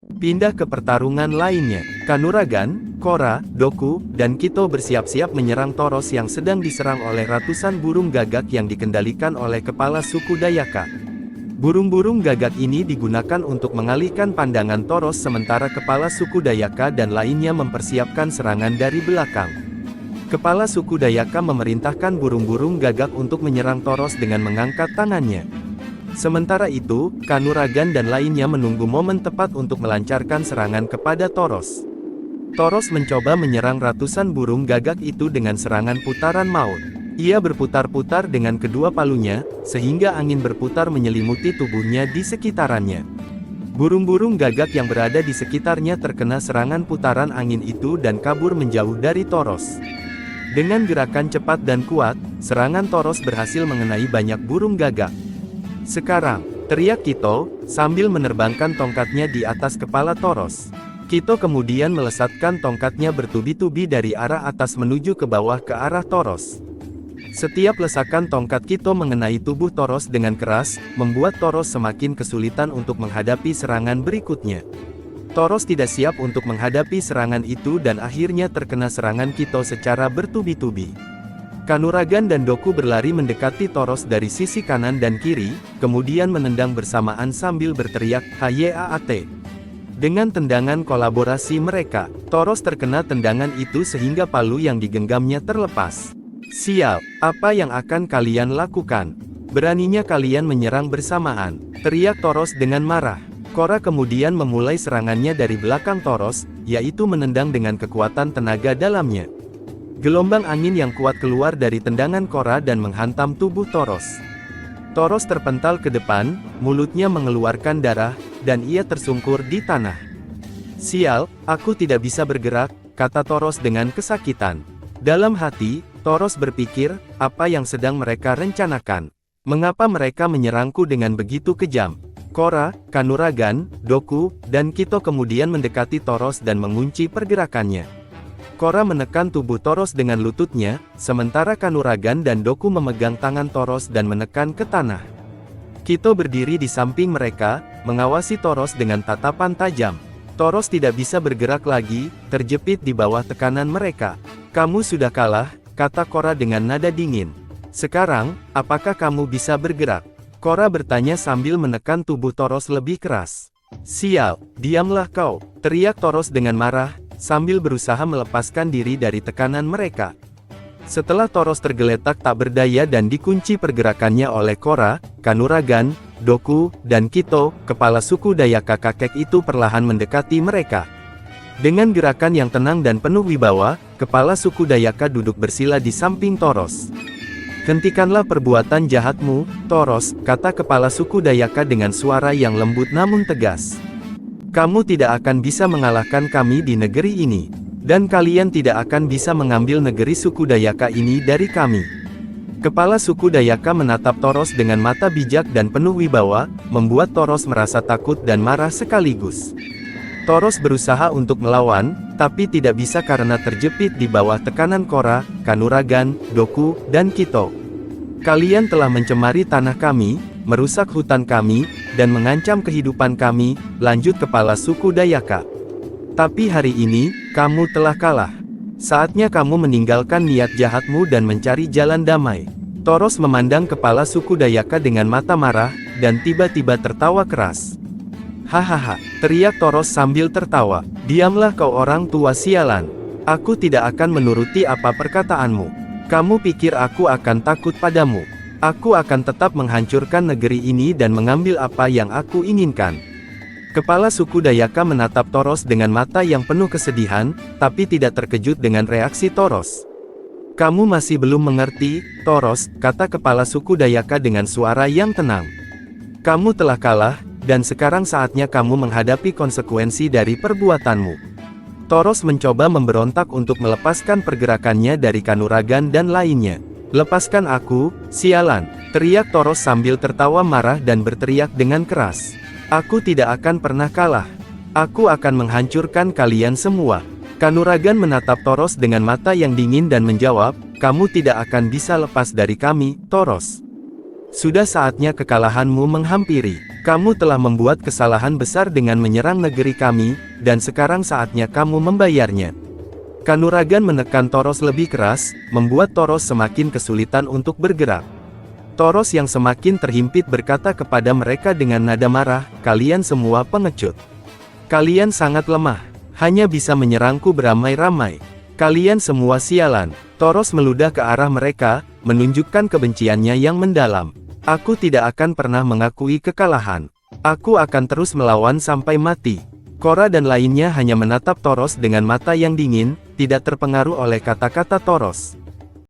Pindah ke pertarungan lainnya. Kanuragan, Korra, Doku, dan Kito bersiap-siap menyerang Toros yang sedang diserang oleh ratusan burung gagak yang dikendalikan oleh kepala suku Dayaka. Burung-burung gagak ini digunakan untuk mengalihkan pandangan Toros sementara kepala suku Dayaka dan lainnya mempersiapkan serangan dari belakang. Kepala suku Dayaka memerintahkan burung-burung gagak untuk menyerang Toros dengan mengangkat tangannya. Sementara itu, Kanuragan dan lainnya menunggu momen tepat untuk melancarkan serangan kepada Toros. Toros mencoba menyerang ratusan burung gagak itu dengan serangan putaran maut. Ia berputar-putar dengan kedua palunya, sehingga angin berputar menyelimuti tubuhnya di sekitarannya. Burung-burung gagak yang berada di sekitarnya terkena serangan putaran angin itu dan kabur menjauh dari Toros. Dengan gerakan cepat dan kuat, serangan Toros berhasil mengenai banyak burung gagak. "Sekarang," teriak Kito, sambil menerbangkan tongkatnya di atas kepala Toros. Kito kemudian melesatkan tongkatnya bertubi-tubi dari arah atas menuju ke bawah ke arah Toros. Setiap lesakan tongkat Kito mengenai tubuh Toros dengan keras, membuat Toros semakin kesulitan untuk menghadapi serangan berikutnya. Toros tidak siap untuk menghadapi serangan itu dan akhirnya terkena serangan Kito secara bertubi-tubi. Kanuragan dan Doku berlari mendekati Toros dari sisi kanan dan kiri, kemudian menendang bersamaan sambil berteriak, "Hayaat!" Dengan tendangan kolaborasi mereka, Toros terkena tendangan itu sehingga palu yang digenggamnya terlepas. "Sial, apa yang akan kalian lakukan? Beraninya kalian menyerang bersamaan," teriak Toros dengan marah. Korra kemudian memulai serangannya dari belakang Toros, yaitu menendang dengan kekuatan tenaga dalamnya. Gelombang angin yang kuat keluar dari tendangan Korra dan menghantam tubuh Toros. Toros terpental ke depan, mulutnya mengeluarkan darah, dan ia tersungkur di tanah. "Sial, aku tidak bisa bergerak," kata Toros dengan kesakitan. Dalam hati, Toros berpikir, apa yang sedang mereka rencanakan? Mengapa mereka menyerangku dengan begitu kejam? Korra, Kanuragan, Doku, dan Kito kemudian mendekati Toros dan mengunci pergerakannya. Korra menekan tubuh Toros dengan lututnya, sementara Kanuragan dan Doku memegang tangan Toros dan menekan ke tanah. Kito berdiri di samping mereka, mengawasi Toros dengan tatapan tajam. Toros tidak bisa bergerak lagi, terjepit di bawah tekanan mereka. "Kamu sudah kalah," kata Korra dengan nada dingin. "Sekarang, apakah kamu bisa bergerak?" Korra bertanya sambil menekan tubuh Toros lebih keras. "Sial, diamlah kau," teriak Toros dengan marah, sambil berusaha melepaskan diri dari tekanan mereka. Setelah Toros tergeletak tak berdaya dan dikunci pergerakannya oleh Korra, Kanuragan, Doku, dan Kito, kepala suku Dayaka kakek itu perlahan mendekati mereka. Dengan gerakan yang tenang dan penuh wibawa, kepala suku Dayaka duduk bersila di samping Toros. "Hentikanlah perbuatan jahatmu, Toros," kata kepala suku Dayaka dengan suara yang lembut namun tegas. "Kamu tidak akan bisa mengalahkan kami di negeri ini. Dan kalian tidak akan bisa mengambil negeri suku Dayaka ini dari kami." Kepala suku Dayaka menatap Toros dengan mata bijak dan penuh wibawa, membuat Toros merasa takut dan marah sekaligus. Toros berusaha untuk melawan, tapi tidak bisa karena terjepit di bawah tekanan Korra, Kanuragan, Doku, dan Kito. "Kalian telah mencemari tanah kami, merusak hutan kami, dan mengancam kehidupan kami," lanjut kepala suku Dayaka. "Tapi hari ini, kamu telah kalah. Saatnya kamu meninggalkan niat jahatmu dan mencari jalan damai." Toros memandang kepala suku Dayaka dengan mata marah, dan tiba-tiba tertawa keras. "Hahaha," teriak Toros sambil tertawa. "Diamlah kau orang tua sialan. Aku tidak akan menuruti apa perkataanmu. Kamu pikir aku akan takut padamu? Aku akan tetap menghancurkan negeri ini dan mengambil apa yang aku inginkan." Kepala suku Dayaka menatap Toros dengan mata yang penuh kesedihan, tapi tidak terkejut dengan reaksi Toros. "Kamu masih belum mengerti, Toros," kata kepala suku Dayaka dengan suara yang tenang. "Kamu telah kalah, dan sekarang saatnya kamu menghadapi konsekuensi dari perbuatanmu." Toros mencoba memberontak untuk melepaskan pergerakannya dari Kanuragan dan lainnya. "Lepaskan aku, sialan," teriak Toros sambil tertawa marah dan berteriak dengan keras. "Aku tidak akan pernah kalah. Aku akan menghancurkan kalian semua." Kanuragan menatap Toros dengan mata yang dingin dan menjawab, "Kamu tidak akan bisa lepas dari kami, Toros. Sudah saatnya kekalahanmu menghampiri." Kamu telah membuat kesalahan besar dengan menyerang negeri kami, dan sekarang saatnya kamu membayarnya. Kanuragan menekan Toros lebih keras, membuat Toros semakin kesulitan untuk bergerak. Toros yang semakin terhimpit berkata kepada mereka dengan nada marah, "Kalian semua pengecut. Kalian sangat lemah, hanya bisa menyerangku beramai-ramai. Kalian semua sialan." Toros meludah ke arah mereka, menunjukkan kebenciannya yang mendalam. "Aku tidak akan pernah mengakui kekalahan. Aku akan terus melawan sampai mati." Korra dan lainnya hanya menatap Toros dengan mata yang dingin, tidak terpengaruh oleh kata-kata Toros.